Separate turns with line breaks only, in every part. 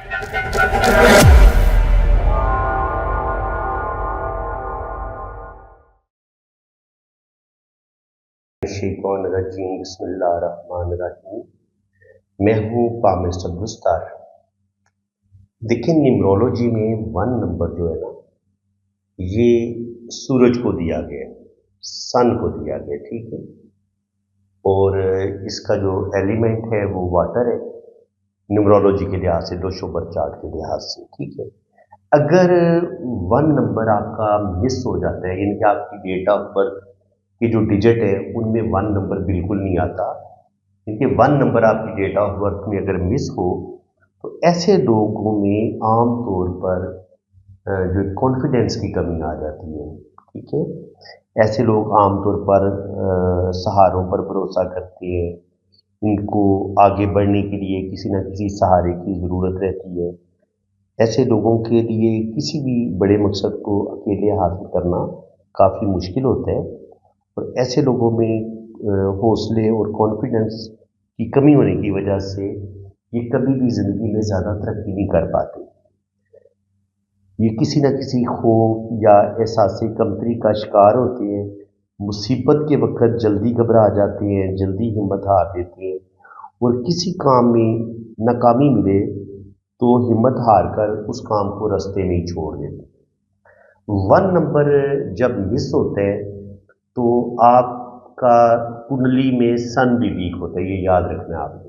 शैतानिर्रजीम बिस्मिल्लाहिर्रहमानिर्रहीम। मैं हूँ पामिस्ट अब्दुस्तार। देखिए, न्यूमरोलॉजी में 1 नंबर जो है ना, ये सूरज को दिया गया है, सन को दिया गया, ठीक है। और इसका जो एलिमेंट है वो वाटर है, न्यूमरोलॉजी के लिहाज से, दोषो बर्थ चार्ट के लिहाज से, ठीक है। अगर 1 नंबर आपका मिस हो जाता है, यानी कि आपकी डेट ऑफ बर्थ की जो डिजिट है उनमें 1 नंबर बिल्कुल नहीं आता, क्योंकि 1 नंबर आपकी डेट ऑफ बर्थ में अगर मिस हो तो ऐसे लोगों में आम तौर पर जो कॉन्फिडेंस की कमी आ जाती है, ठीक है। ऐसे लोग आमतौर पर सहारों पर भरोसा करते हैं, इनको आगे बढ़ने के लिए किसी न किसी सहारे की ज़रूरत रहती है। ऐसे लोगों के लिए किसी भी बड़े मकसद को अकेले हासिल करना काफ़ी मुश्किल होता है, और ऐसे लोगों में हौसले और कॉन्फिडेंस की कमी होने की वजह से ये कभी भी ज़िंदगी में ज़्यादा तरक्की नहीं कर पाते। ये किसी न किसी खौफ या एहसास कमतरी का शिकार होते हैं, मुसीबत के वक्त जल्दी घबरा जाते हैं, जल्दी हिम्मत हार देते हैं, और किसी काम में नाकामी मिले तो हिम्मत हार कर उस काम को रास्ते में ही छोड़ देते हैं। 1 नंबर जब मिस होता है तो आपका कुंडली में सन भी वीक होता है, ये याद रखना है आपको।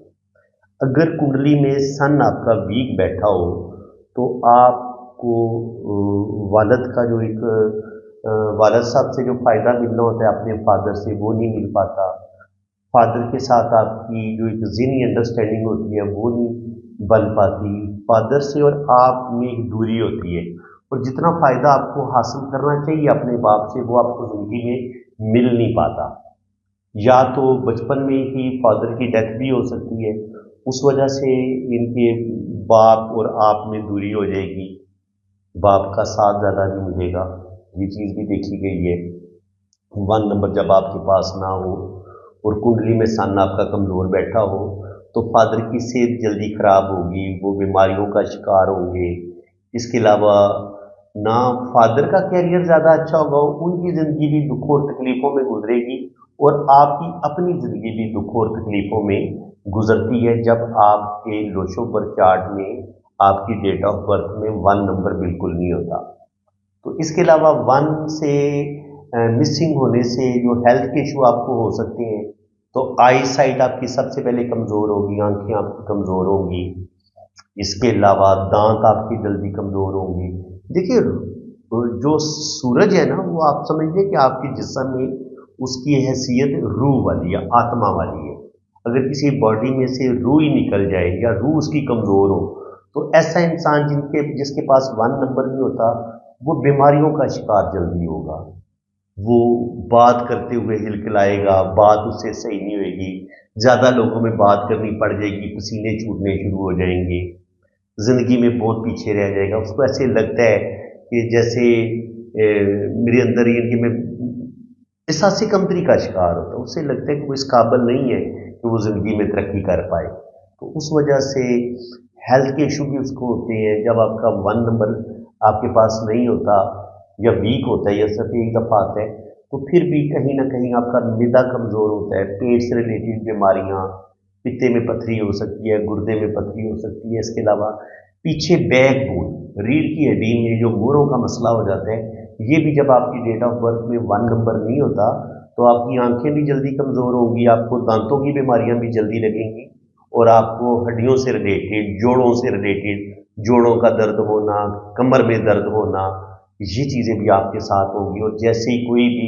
अगर कुंडली में सन आपका वीक बैठा हो तो आपको वालिद का जो एक वालिद साहब से जो फ़ायदा मिलना होता है अपने फादर से, वो नहीं मिल पाता। फादर के साथ आपकी जो एक ज़हनी अंडरस्टैंडिंग होती है वो नहीं बन पाती। फादर से और आप में एक दूरी होती है, और जितना फ़ायदा आपको हासिल करना चाहिए अपने बाप से वो आपको ज़िंदगी में मिल नहीं पाता। या तो बचपन में ही फादर की डेथ भी हो सकती है, उस वजह से इनके बाप और आप में दूरी हो जाएगी, बाप का साथ ज़्यादा नहीं मिलेगा, ये चीज़ भी देखी गई है। 1 नंबर जब आपके पास ना हो और कुंडली में सन आपका कमज़ोर बैठा हो तो फादर की सेहत जल्दी ख़राब होगी, वो बीमारियों का शिकार होंगे। इसके अलावा ना फादर का कैरियर ज़्यादा अच्छा होगा, उनकी ज़िंदगी भी दुखों और तकलीफ़ों में गुजरेगी, और आपकी अपनी ज़िंदगी भी दुखों और तकलीफ़ों में गुजरती है जब आपके दोषो बर्थ चार्ट में आपकी डेट ऑफ बर्थ में 1 नंबर बिल्कुल नहीं होता। तो इसके अलावा 1 से मिसिंग होने से जो हेल्थ के इशू आपको हो सकते हैं, तो आई साइट आपकी सबसे पहले कमज़ोर होगी, आंखें आपकी कमज़ोर होंगी। इसके अलावा दांत आपकी जल्दी कमज़ोर होंगी। देखिए, जो सूरज है ना, वो आप समझिए कि आपके जिस्म में उसकी हैसियत रूह वाली या आत्मा वाली है। अगर किसी बॉडी में से रूह ही निकल जाए या रूह उसकी कमज़ोर हो तो ऐसा इंसान जिसके पास 1 नंबर नहीं होता वो बीमारियों का शिकार जल्दी होगा। वो बात करते हुए हिलकिलाएगा, बात उससे सही नहीं होगी, ज़्यादा लोगों में बात करनी पड़ जाएगी, पसीने छूटने शुरू हो जाएंगे, ज़िंदगी में बहुत पीछे रह जाएगा। उसको ऐसे लगता है कि जैसे मेरे अंदर ये कि मैं एहसास कमतरी का शिकार होता है, उससे लगता है कि वो इस काबिल नहीं है कि वो ज़िंदगी में तरक्की कर पाए। तो उस वजह से हेल्थ के इशू भी उसको होते हैं। जब आपका 1 नंबर आपके पास नहीं होता या वीक होता है या सिर्फ एक दफ़ा आता है, तो फिर भी कहीं ना कहीं आपका मिदा कमज़ोर होता है, पेट से रिलेटेड बीमारियाँ, पित्ते में पथरी हो सकती है, गुर्दे में पथरी हो सकती है। इसके अलावा पीछे बैक बोन, रीढ़ की हड्डी में जो मोरों का मसला हो जाता है, ये भी जब आपकी डेट ऑफ बर्थ में 1 नंबर नहीं होता तो आपकी आंखें भी जल्दी कमज़ोर होंगी, आपको दांतों की बीमारियां भी जल्दी लगेंगी, और आपको हड्डियों से रिलेटेड, जोड़ों से रिलेटेड, जोड़ों का दर्द होना, कमर में दर्द होना, ये चीज़ें भी आपके साथ होंगी। और जैसे ही कोई भी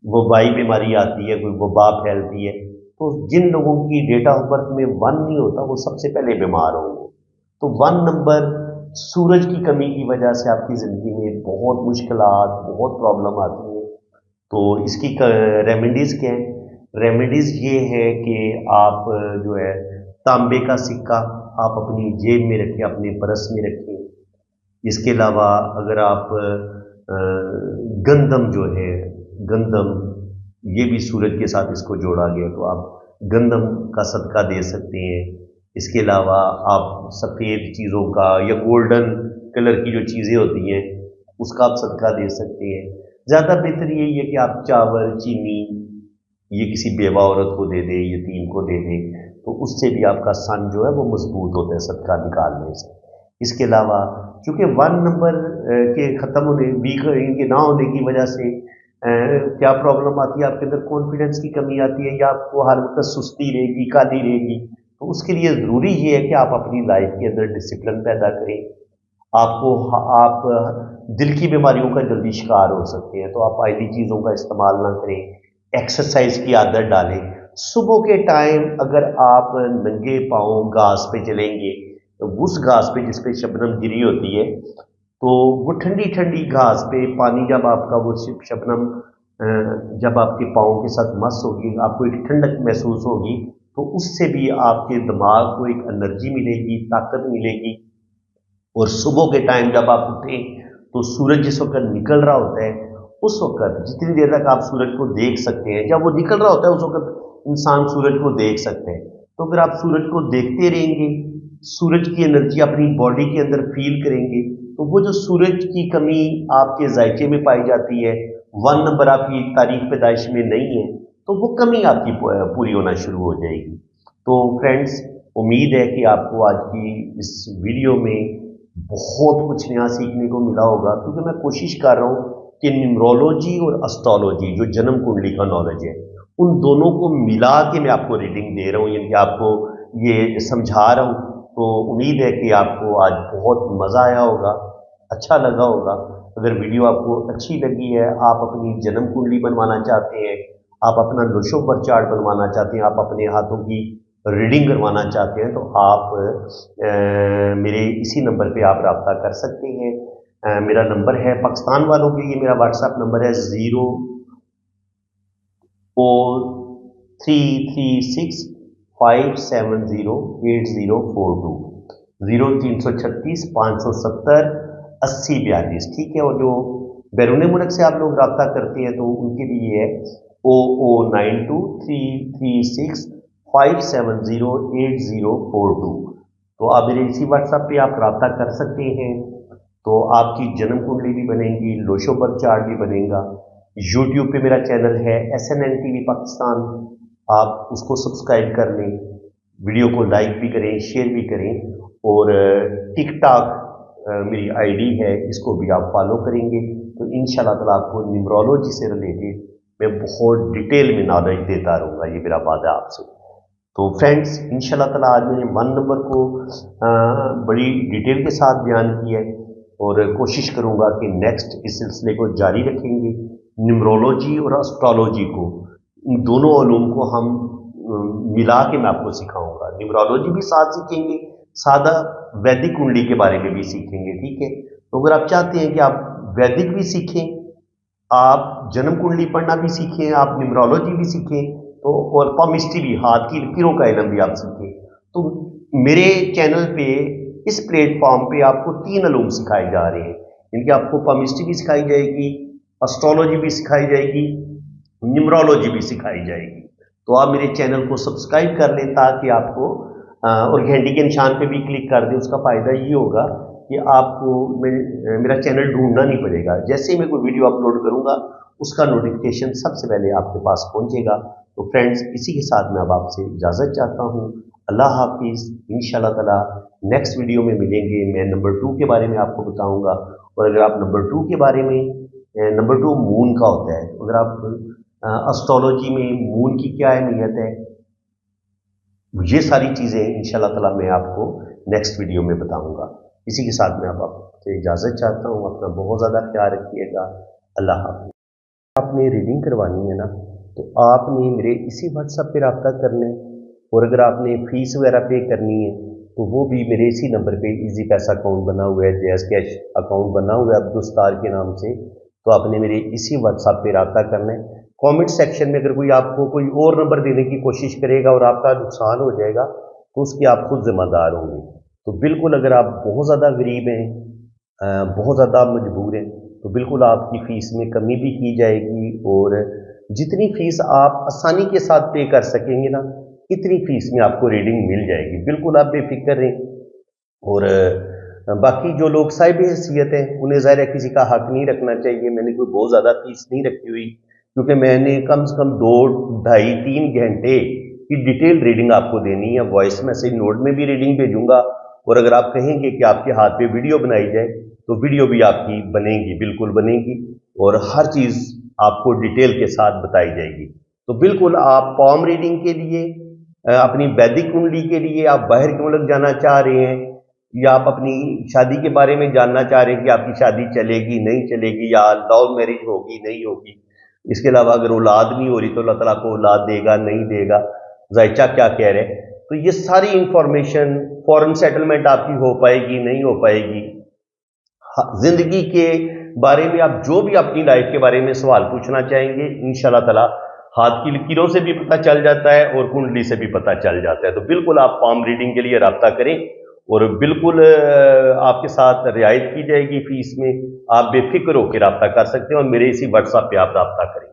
वबाई बीमारी आती है, कोई वबा फैलती है, तो जिन लोगों की डेट ऑफ बर्थ में 1 नहीं होता वो सबसे पहले बीमार होंगे। तो 1 नंबर सूरज की कमी की वजह से आपकी ज़िंदगी में बहुत मुश्किलात, बहुत प्रॉब्लम आती है। तो इसकी रेमेडीज़ क्या हैं? रेमेडीज़ ये है कि आप जो है तांबे का सिक्का आप अपनी जेब में रखें, अपने पर्स में रखें। इसके अलावा अगर आप गंदम जो है, गंदम, ये भी सूरज के साथ इसको जोड़ा गया, तो आप गंदम का सदका दे सकते हैं। इसके अलावा आप सफ़ेद चीज़ों का या गोल्डन कलर की जो चीज़ें होती हैं उसका आप सदका दे सकते हैं। ज़्यादा बेहतर यही है कि आप चावल, चीनी ये किसी बेवा औरत को दे दें, यतीम को दे दें, तो उससे भी आपका सन जो है वो मजबूत होता है सदका निकालने से। इसके अलावा चूँकि 1 नंबर के ख़त्म होने, वीक इनके ना होने की वजह से क्या प्रॉब्लम आती है, आपके अंदर कॉन्फिडेंस की कमी आती है या आपको हर वक्त सुस्ती रहेगी, काली रहेगी। तो उसके लिए ज़रूरी ये है कि आप अपनी लाइफ के अंदर डिसिप्लिन पैदा करें। आप दिल की बीमारियों का जल्दी शिकार हो सकते हैं, तो आप ऑयली चीज़ों का इस्तेमाल ना करें, एक्सरसाइज की आदत डालें। सुबह के टाइम अगर आप नंगे पाँव घास पे चलेंगे, तो उस घास पे जिस पे शबनम गिरी होती है, तो वो ठंडी ठंडी घास पे पानी जब आपका वो शबनम जब आपके पाँव के साथ मस होगी, आपको एक ठंडक महसूस होगी, तो उससे भी आपके दिमाग को एक एनर्जी मिलेगी, ताकत मिलेगी। और सुबह के टाइम जब आप उठें तो सूरज जिस वक्त निकल रहा होता है, उस वक्त जितनी देर तक आप सूरज को देख सकते हैं, जब वो निकल रहा होता है उस वक्त इंसान सूरज को देख सकते हैं। तो अगर आप सूरज को देखते रहेंगे, सूरज की एनर्जी अपनी बॉडी के अंदर फील करेंगे, तो वो जो सूरज की कमी आपके जायके में पाई जाती है, 1 नंबर आपकी तारीख पैदाइश में नहीं है, तो वो कमी आपकी पूरी होना शुरू हो जाएगी। तो फ्रेंड्स, उम्मीद है कि आपको आज की इस वीडियो में बहुत कुछ नया सीखने को मिला होगा, क्योंकि मैं कोशिश कर रहा हूँ कि न्यूमरोलॉजी और एस्ट्रोलॉजी जो जन्म कुंडली का नॉलेज है, उन दोनों को मिला के मैं आपको रीडिंग दे रहा हूँ, यानी कि आपको ये समझा रहा हूँ। तो उम्मीद है कि आपको आज बहुत मज़ा आया होगा, अच्छा लगा होगा। अगर वीडियो आपको अच्छी लगी है, आप अपनी जन्म कुंडली बनवाना चाहते हैं, आप अपना लुशो पर चार्ट बनवाना चाहते हैं, आप अपने हाथों की रीडिंग करवाना चाहते हैं, तो आप मेरे इसी नंबर पे आप रब्ता कर सकते हैं। मेरा नंबर है, पाकिस्तान वालों के लिए मेरा व्हाट्सएप नंबर है 04336570842 0336 570 8042। ठीक है। और जो बैरून मुल्क से आप लोग रब्ता करते हैं तो उनके लिए है 00923365708042। तो आप मेरे इसी व्हाट्सएप पे आप रब्ता कर सकते हैं। तो आपकी जन्म कुंडली भी बनेगी, लोशो पर चार्ट भी बनेगा। यूट्यूब पे मेरा चैनल है SNN TV पाकिस्तान, आप उसको सब्सक्राइब कर लें, वीडियो को लाइक भी करें, शेयर भी करें। और टिकटॉक मेरी आईडी है, इसको भी आप फॉलो करेंगे तो इंशाल्लाह ताला आपको न्यूमरोलॉजी से रिलेटेड मैं बहुत डिटेल में नॉलेज देता रहूँगा, ये मेरा वादा आपसे। तो फ्रेंड्स, इंशाल्लाह ताला आज मैंने 1 नंबर को बड़ी डिटेल के साथ बयान किया है और कोशिश करूँगा कि नेक्स्ट इस सिलसिले को जारी रखेंगे। न्यूमरोलॉजी और एस्ट्रोलॉजी को, इन दोनों उलूम को हम मिला के मैं आपको सिखाऊंगा। न्यूमरोलॉजी भी साथ सीखेंगे, सादा वैदिक कुंडली के बारे में भी सीखेंगे। ठीक है। तो अगर आप चाहते हैं कि आप वैदिक भी सीखें, आप जन्म कुंडली पढ़ना भी सीखें, आप न्यूमरोलॉजी भी सीखें, तो और पामिस्ट्री भी, हाथ की लकीरों का इल्म भी आप सीखें, तो मेरे चैनल पे, इस प्लेटफॉर्म पे आपको 3 उलूम सिखाए जा रहे हैं। इनकी आपको पामिस्ट्री भी सिखाई जाएगी, एस्ट्रोलॉजी भी सिखाई जाएगी, न्यूमरोलॉजी भी सिखाई जाएगी। तो आप मेरे चैनल को सब्सक्राइब कर लें ताकि आपको और घंटी के निशान पे भी क्लिक कर दें। उसका फ़ायदा ये होगा कि आपको मेरा चैनल ढूंढना नहीं पड़ेगा। जैसे ही मैं कोई वीडियो अपलोड करूँगा उसका नोटिफिकेशन सबसे पहले आपके पास पहुँचेगा। तो फ्रेंड्स, इसी के साथ मैं अब आपसे इजाज़त चाहता हूँ। अल्लाह हाफिज़। इंशाल्लाह ताला नेक्स्ट वीडियो में मिलेंगे। मैं नंबर 2 के बारे में आपको बताऊँगा। और अगर आप नंबर 2 के बारे में, नंबर 2 मून का होता है, अगर आप एस्ट्रोलॉजी में मून की क्या अहमियत है, ये सारी चीज़ें इंशाल्लाह ताला मैं आपको नेक्स्ट वीडियो में बताऊंगा। इसी के साथ मैं अब आपसे इजाज़त चाहता हूँ। अपना बहुत ज़्यादा ख्याल रखिएगा। अल्लाह हाफ़िज़। आपने रीडिंग करवानी है ना, तो आपने मेरे इसी व्हाट्सएप पे रब्ता करना है। और अगर आपने फ़ीस वगैरह पे करनी है तो वो भी मेरे इसी नंबर पे इजी पैसा अकाउंट बना हुआ है, जैज़ कैश अकाउंट बना हुआ है अब्दुल सत्तार के नाम से। तो आपने मेरे इसी व्हाट्सएप पे रब्ता करना है। कमेंट सेक्शन में अगर कोई आपको कोई और नंबर देने की कोशिश करेगा और आपका नुकसान हो जाएगा तो उसकी आप खुद जिम्मेदार होंगे। तो बिल्कुल, अगर आप बहुत ज़्यादा गरीब हैं, बहुत ज़्यादा मजबूर हैं, तो बिल्कुल आपकी फ़ीस में कमी भी की जाएगी। और जितनी फ़ीस आप आसानी के साथ पे कर सकेंगे ना, इतनी फीस में आपको रीडिंग मिल जाएगी, बिल्कुल आप बेफिक्र रहें। और बाकी जो लोग साहिब हैसियत हैं उन्हें ज़ाहिर है किसी का हक नहीं रखना चाहिए। मैंने कोई बहुत ज़्यादा फीस नहीं रखी हुई, क्योंकि मैंने कम से कम 2, ढाई, 3 घंटे की डिटेल रीडिंग आपको देनी है। वॉइस मैसेज नोट में भी रीडिंग भेजूंगा, और अगर आप कहेंगे कि आपके हाथ पे वीडियो बनाई जाए तो वीडियो भी आपकी बनेगी, बिल्कुल बनेगी, और हर चीज़ आपको डिटेल के साथ बताई जाएगी। तो बिल्कुल आप पॉम रीडिंग के लिए, अपनी वैदिक कुंडली के लिए आप बाहर के मुल्क जाना चाह रहे हैं, या आप अपनी शादी के बारे में जानना चाह रहे हैं कि आपकी शादी चलेगी नहीं चलेगी, या लव मैरिज होगी नहीं होगी, इसके अलावा अगर औलाद नहीं हो रही तो अल्लाह ताला को औलाद देगा नहीं देगा, जायचा क्या कह रहे हैं, तो ये सारी इंफॉर्मेशन, फॉरेन सेटलमेंट आपकी हो पाएगी नहीं हो पाएगी, जिंदगी के बारे में आप जो भी अपनी लाइफ के बारे में सवाल पूछना चाहेंगे, इंशाल्लाह ताला हाथ की लकीरों से भी पता चल जाता है और कुंडली से भी पता चल जाता है। तो बिल्कुल आप पाम रीडिंग के लिए राब्ता करें, और बिल्कुल आपके साथ रियायत की जाएगी फीस में। आप बेफिक्र होकर राब्ता कर सकते हैं और मेरे इसी व्हाट्सएप पे आप राब्ता करें।